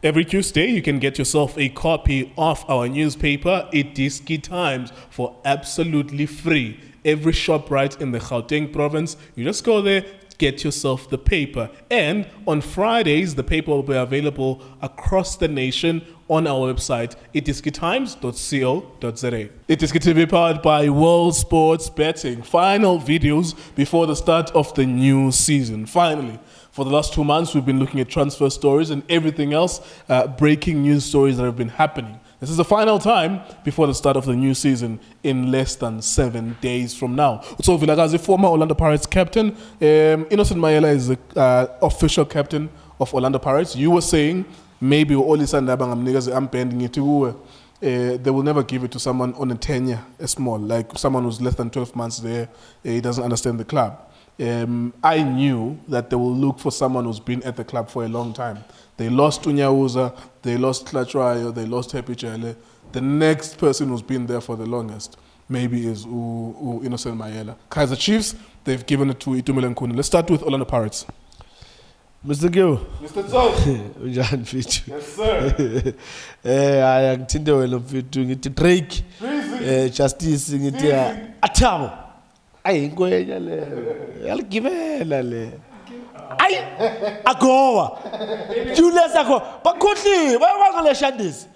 Every Tuesday, you can get yourself a copy of our newspaper, iDiskiTV, for absolutely free. Every shop right in the Gauteng province, you just go there, get yourself the paper. And on Fridays, the paper will be available across the nation on our website, idiskitimes.co.za. iDiskiTV powered by World Sports Betting. Final videos before the start of the new season. Finally. For the last 2 months, we've been looking at transfer stories and everything else, breaking news stories that have been happening. This is the final time before the start of the new season in less than 7 days from now. Tso Vilakazi, former Orlando Pirates captain. Innocent Maela is the official captain of Orlando Pirates. You were saying maybe they will never give it to someone on a tenure small, like someone who's less than 12 months there. He doesn't understand the club. I knew that they will look for someone who's been at the club for a long time. They lost Unyawuza, they lost Klatrayo, they lost Happy Chele. The next person who's been there for the longest maybe is Innocent Maela. Kaizer Chiefs, they've given it to Itumeleng Nkuni. Let's start with Orlando Pirates. Mr. Gill. Mr. Tso. Unjani mfethu? Yes, sir. Angithinde wena mfethu ngithi Drake. Justice ngithi Athabo. Ayi inkwenya le. Yaligivela le. Ayi agowa. Julius akho. Bakhohliwe bayabangaleshandisi.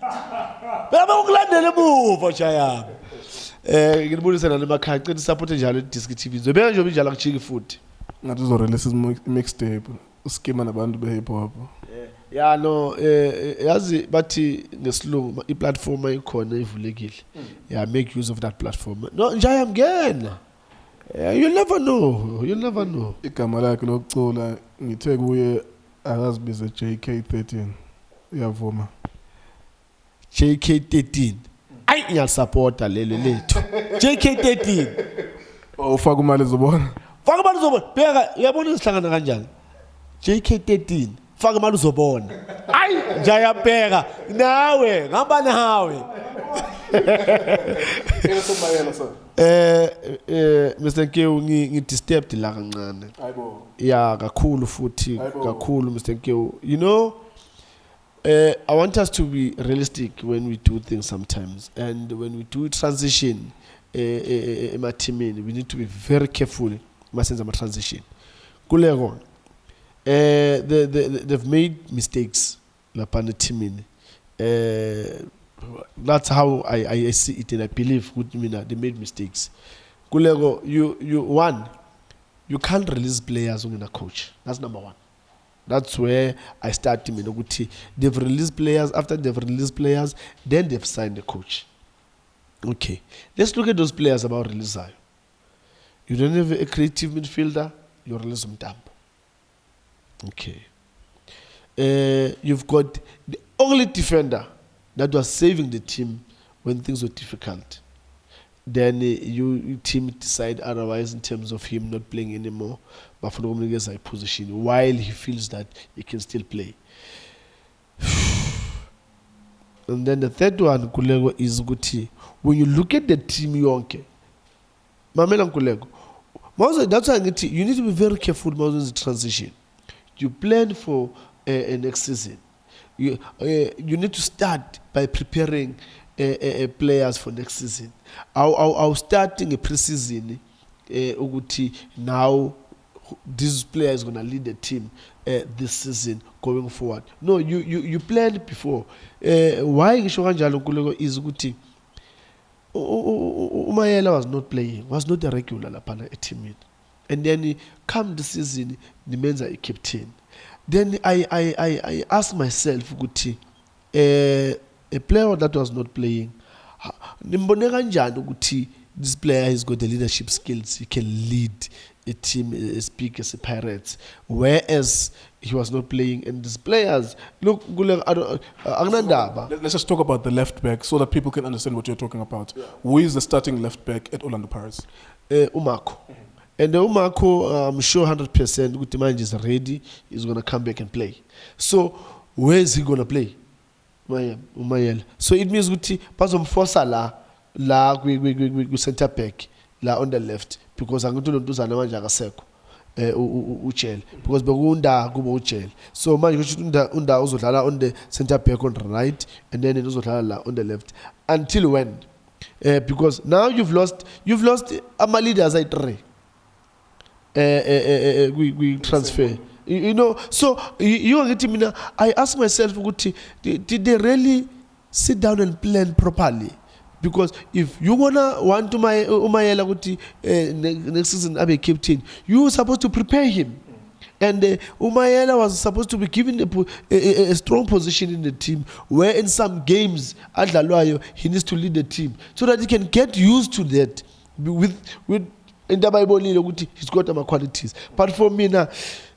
Bayabakulandela emuva chaya. Ngibulisa nale makhaya cela support njalo iDiskiTV. Zobeka nje njalo akuchiki futhi. Ngathi uzorelease mixtape. Uskema nabantu behip hop. Yeah no yazi bathi ngesilungu iplatform ayikhona ivulekile. Yeah, make use of that platform. No nje ayamngena. You never know. Igama lakhe lokucula ngithe kuye akazibize JK13. Uyavuma. JK13. Ayi ngiyasupporta lelo lethu. JK13. Ufaka imali uzobona. Faka imali uzobona. Bheka uyabona isihlangana kanjani? JK13. Faka imali uzobona. Ayi njayabheka nawe ngamba nawe. Mr. Nkeu ngidisturbed la kancane. Hayibo. Yeah, kakhulu futhi kakhulu Mr. Nkeu. You know, I want us to be realistic when we do things sometimes, and when we do transition emathimini, we need to be very careful masenza ama transition. Kuleko they've made mistakes lapha neteamini. That's how I see it, and I believe they made mistakes. Kulego, you can't release players when a coach. That's number one. That's where I start to mean. They've released players. After they've released players, then they've signed the coach. Okay, let's look at those players about release. You don't have a creative midfielder, you release them down. Okay. You've got the only defender that was saving the team when things were difficult. Then your team decide otherwise in terms of him not playing anymore, but for the position while he feels that he can still play. And then the third one, Kulego, is Guti. When you look at the team, Yonke, Mamela Kulego, that's why you need to be very careful about the transition. You plan for next season. You need to start by preparing players for next season. I'll starting a pre-season. Now this player is gonna lead the team this season going forward. No, you planned before. Why Kulego is Guti? Maela was not playing, was not a regular lapana team. And then come the season, the men's are a captain. Then I asked myself, Guti, a player that was not playing, this player has got the leadership skills. He can lead a team as big as the Pirates, whereas he was not playing. And these players, look, let's just talk about the left back so that people can understand what you're talking about. Yeah. Who is the starting left back at Orlando Pirates? Umako. And the Umako, I'm sure 100% Gutimanji is ready. He's going to come back and play. So, where is he going to play? Umayel. So, it means Guti, Pazom Fosala, la center back, la on the left, because I'm going to do Zanama Jagaseko. uChel because bekunda kuba uChel. So manje kusho unda uzodlala on the center back on the right and then uzodlala la on the left. Until when? Because now you've lost ama leaders ay 3. We transfer. You know, so you are getting me. I ask myself, did they really sit down and plan properly? Because if you want to Maela next season be captain, you were supposed to prepare him. And Maela was supposed to be given a strong position in the team, where in some games he needs to lead the team so that he can get used to that. With in the Bible, he's got some qualities. But for me now,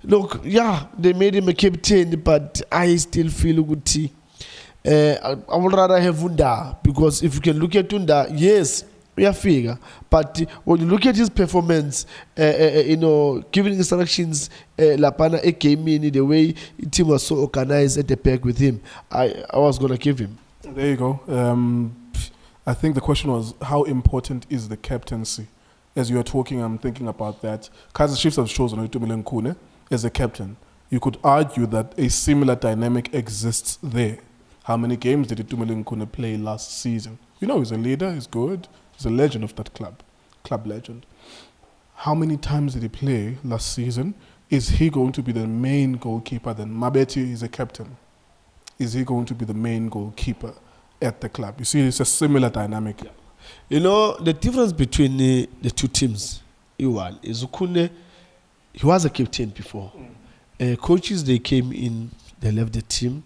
look, yeah, they made him a captain, but I still feel good. I would rather have Unda, because if you can look at Unda, yes, we are figure. But when you look at his performance, giving instructions, Lapana came in the way the team was so organized at the back with him, I was gonna give him. There you go. I think the question was, how important is the captaincy? As you are talking, I'm thinking about that. Kaizer Chiefs have chosen Itumeleng Khune as a captain. You could argue that a similar dynamic exists there. How many games did Itumeleng Khune play last season? You know, he's a leader, he's good, he's a legend of that club legend. How many times did he play last season? Is he going to be the main goalkeeper then? Mabeti is a captain. Is he going to be the main goalkeeper at the club? You see, it's a similar dynamic. Yeah. You know, the difference between the two teams, Iwan, is Khune, he was a captain before. Coaches, they came in, they left the team,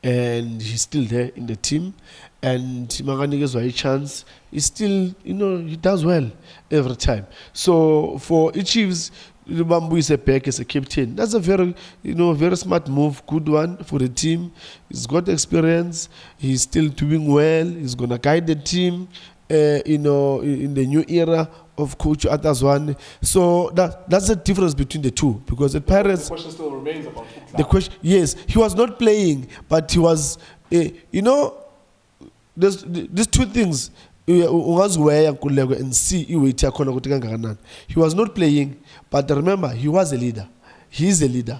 and he's still there in the team. And Magani gives a chance. He still, he does well every time. So for Chiefs, Bambu is back as a captain. That's a very, very smart move, good one for the team. He's got experience. He's still doing well. He's gonna guide the team. In the new era of Coach Atazwan. So that's the difference between the two. Because the Pirates... The question still remains about the question. Yes, he was not playing, but he was... there's these two things. He was not playing, but remember, he was a leader. He's a leader.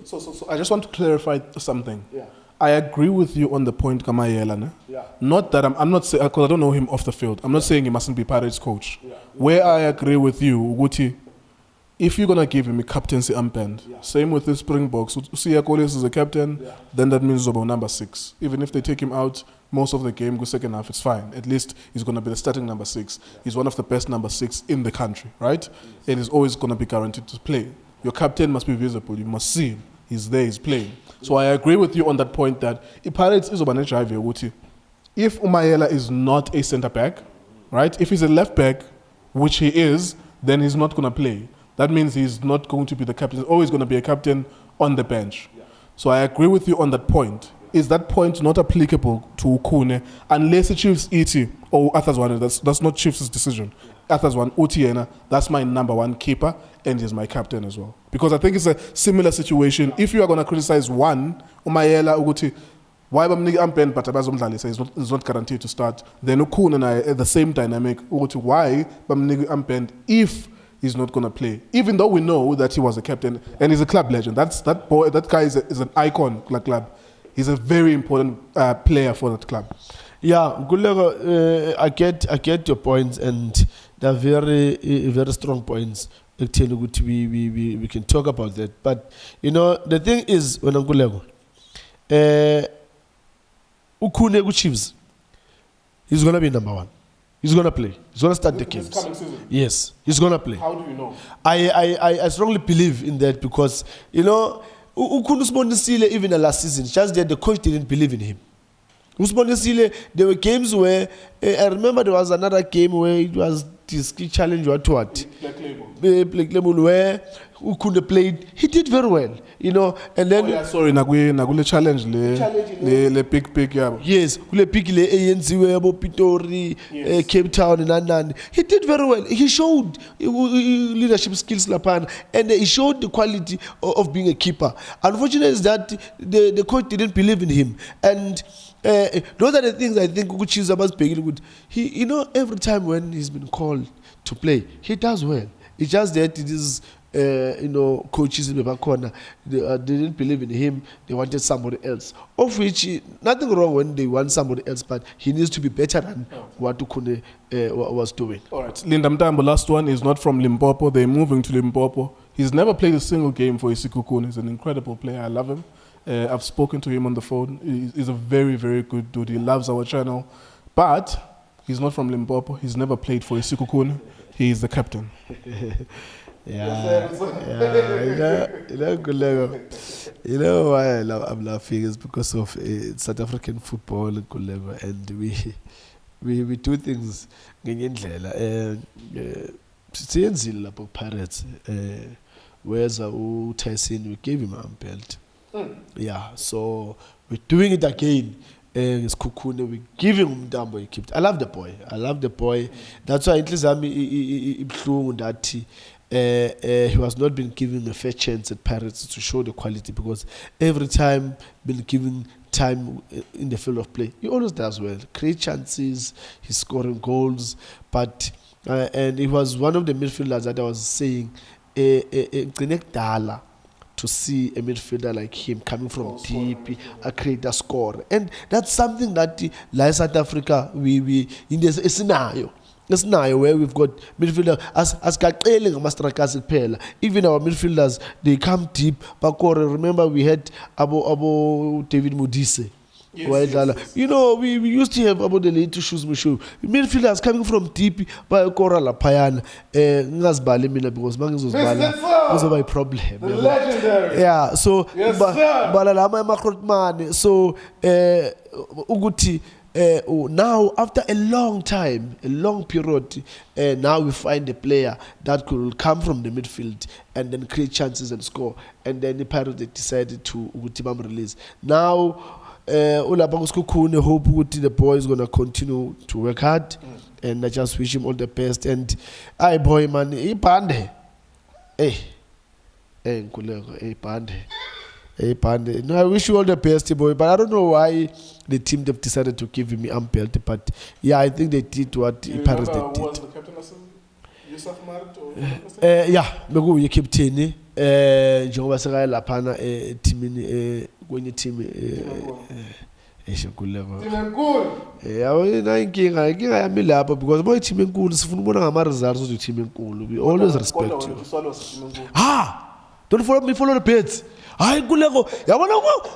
So I just want to clarify something. Yeah. I agree with you on the point, Kamayela. Yeah. Not that I'm not saying, because I don't know him off the field. I'm not saying he mustn't be Pirates coach. Yeah. Where I agree with you, Uguti, if you're gonna give him a captaincy armband, same with the Springboks. Siyakolis is a captain, then that means about number 6. Even if they take him out most of the game, go second half, it's fine. At least he's gonna be the starting number 6. He's one of the best number 6 in the country, right? And he's always gonna be guaranteed to play. Your captain must be visible. You must see him. He's there, he's playing. So I agree with you on that point that Pirates is a drive. If Maela is not a centre back, right? If he's a left back, which he is, then he's not going to play. That means he's not going to be the captain. He's always going to be a captain on the bench. Yeah. So I agree with you on that point. Is that point not applicable to Khune unless the Chiefs ET or Athazwane? That's not Chiefs' decision. Athazwane, Utiena, that's my number 1 keeper and he's my captain as well. Because I think it's a similar situation. If you are going to criticize one, Umayela, Uguti, why Bamnigi Ampen, but Abazumdali says he's not guaranteed to start. Then Khune and I the same dynamic. Uguti, why Bamnigi Ampen if he's not going to play? Even though we know that he was a captain and he's a club legend. That guy is an icon for the club. He's a very important player for that club. Yeah, Gulego, I get your points, and they're very strong points. We can talk about that. But the thing is, when I'm Gulego, Ukune Chiefs, he's gonna be number 1. He's gonna play. He's gonna start the games. This coming season? Yes, he's gonna play. How do you know? I strongly believe in that because Ukune Sile even the last season, just that the coach didn't believe in him. There were games where I remember there was another game where it was this challenge what Black Label where who could have played. He did very well, and then Nagule challenge le big yeah. Yes, le big le ANC webo Pitori, Cape Town and Anand. He did very well. He showed leadership skills Lapan, and he showed the quality of being a keeper. Unfortunately is that the coach didn't believe in him, and those are the things I think which is about speaking good. He, every time when he's been called to play, he does well. It's just that it is coaches in Bakorna, they didn't believe in him. They wanted somebody else. Of which, nothing wrong when they want somebody else, but he needs to be better than what Tukune was doing. All right. Linda Mtambo, last one, is not from Limpopo. They're moving to Limpopo. He's never played a single game for Isikukune. He's an incredible player. I love him. I've spoken to him on the phone. He's a very, very good dude. He loves our channel. But he's not from Limpopo. He's never played for Isikukune. He is the captain. You know why I'm laughing is because of South African football, and we do things ngendlela. Siyenzile lapho Pirates. Whereas Tyson, we gave him a belt. Yeah, so we're doing it again. It's Kukune, we give him Mtambo, he kept. I love the boy. That's why at least he was not been given a fair chance at Pirates to show the quality, because every time been given time in the field of play, he always does well. Create chances, he's scoring goals, but and he was one of the midfielders that I was saying, to see a midfielder like him coming from deep, a creator scorer. And that's something that like South Africa, we in this scenario. It's now where we've got midfielders as even our midfielders, they come deep. Remember we had Abo David Modise. Yes. You know, we used to have about the little shoes midfielders coming from deep by Coral Payana because was a problem. Legendary. Yeah, so yes, so Uguti now after a long period, now we find a player that could come from the midfield and then create chances and score, and then the Pirates decided to release. Now hope the boy is gonna continue to work hard, and I just wish him all the best. And I boy man, Pande. Pande. No, I wish you all the best, boy. But I don't know why the team they've decided to give him belt. But yeah, I think they did what Pirates did. Who was the captain? Yusuf Marit or yeah, Megu you captain. Njengoba seka lapha teamini kwenye team eshikuleko yawona inkinga yami lapha, because boy team enkulu sifuna ubona ngama results of team enkulu. We always respect you. Don't follow me, follow the pets. Hayi kuleko yabona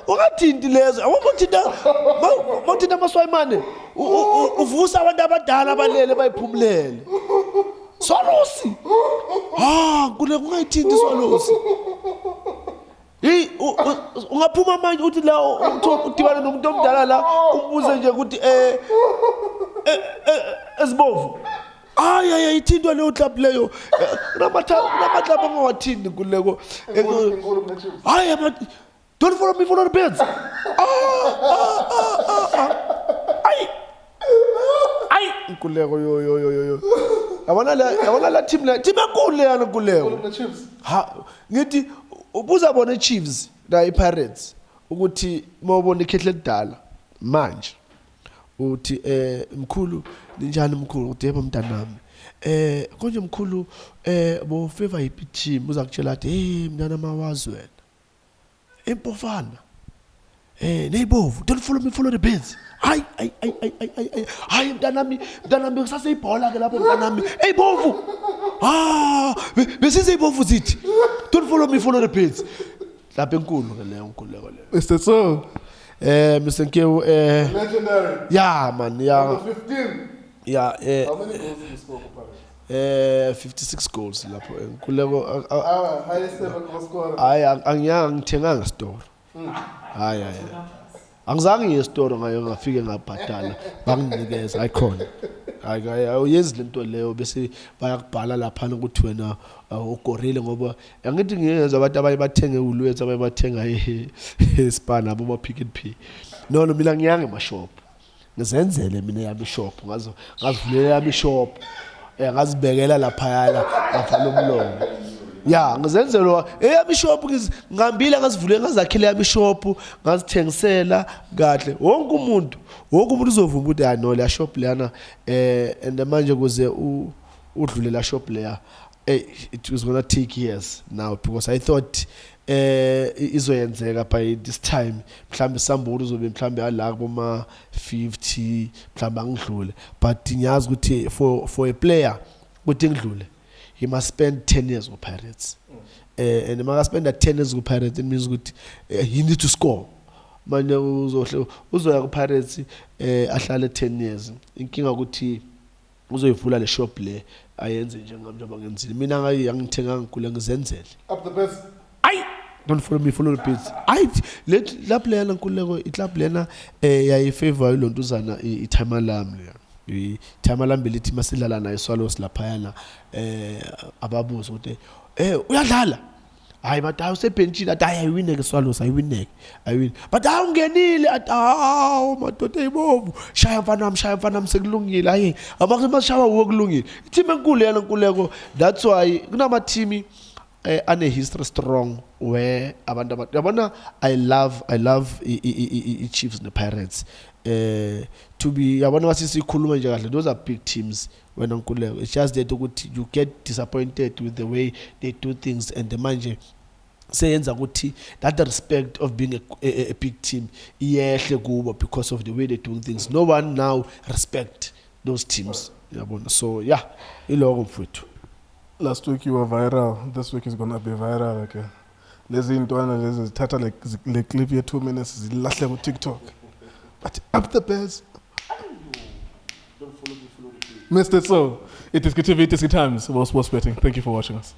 ungathinti lezo awubothinta maswayimane uvusa abantu abadala abalele bayiphumulele Swalosi. Kule kungayithinti Swalosi. Ungaphuma manje uthi la udibana nomuntu omdala la umbuze nje ukuthi esibovu. Ithintwa leyo club leyo. Namatlapa ngawathinti kuleko. But don't follow me, follow the birds. Kuleko yo. Abona la team enkulu leyana kuleko. Ngithi ubuza bona Chiefs la iPirates ukuthi mawubona ikhehle edala manje uthi mkhulu ninjani mkhulu uthi yebo mntanami konje mkhulu bo favor iphi team uzakutshela athi mntana mawazi wena empofana neyibovu, don't follow me, follow the birds. Hayi mntanami kusase ibhola ke lapho mntanami bovu bese ibovu zithi don't follow me, follow the birds. Lapha enkulu ke leyo Mr. Tso, Mr. Nkewu legendary. Yeah man, yeah. Number 15. Yeah, How many goals did you score for Paris? 56 goals lapho enkulu. Highest ever goal scorer. Angithenganga store. Hayi. Angizange ngiye-store ngayo ngafike ngabhadala banginikeza ayikhona. Ayenzi lento leyo bese bayakubhala lapha ukuthi wena ugorile, ngoba angithi ngiyeza abantu abanye bathenge ulwethu, abanye bathenga eSpan abo ba Pick n Pay. No mina ngiyange emashop. Ngizenzele mina yami shop, ngazivulela yami shop. Ngazibekela lapha yana ngavala umlomo. Yeah, ngizenzela eyami shop ngihambile ngazivule ngazakhela yami shop ngazithengisela kahle wonke umuntu uzovuma ukuthi no la shop lana and manje kuze udlule la shop leya it was gonna take years now, because I thought izoyenzeka by this time mhlambe sambulu uzobe mhlambe ala kuma 50 mhlambe angidlule, but ngiyazi ukuthi for a player ukuthi ngidlule he must spend 10 years with Pirates. And if I spend that 10 years with Pirates, it means good he need to score. Manje uzoya ku Pirates ahlale 10 years, inkinga ukuthi uzoyivula le shop le ayenze njengamnjaba ngenzile. Mina ngangithenga ngikule ngizenzele Up the best. don't follow me, follow the page. Let la player nkuleko itlab lena yayi favor ilontuzana iThamalam le. iThamalam belithi masidlala nayo Swallows lapha yana ababuzo ukuthi uyadlala. Hayi but awusebenchini athi ayiwine ke Swallows ayiwine but awungenile athi madoda eyibovu shaya mfanami sekulungile hayi abakushawa wokulungile team enkulu yana nkuleko. That's why kunama team ane history strong where abantu yabona I love Chiefs and the Pirates to be yabona wasisikhuluma nje kahle, those are big teams wena nkuleko. It's just that you get disappointed with the way they do things, and the manje sayenza ukuthi that the respect of being a big team iyehle kubo because of the way they do things. No one now respect those teams yabona. So yeah, iloko mfuthu. Last week you were viral. This week is gonna be viral again. Lezi intwana lezi zithatha le clip ye 2 minutes zilahle ku TikTok. But up the best. Don't follow me, follow the Mr. Tso, iDiskiTV, iDiskiTimes, World Sports Betting. Thank you for watching us.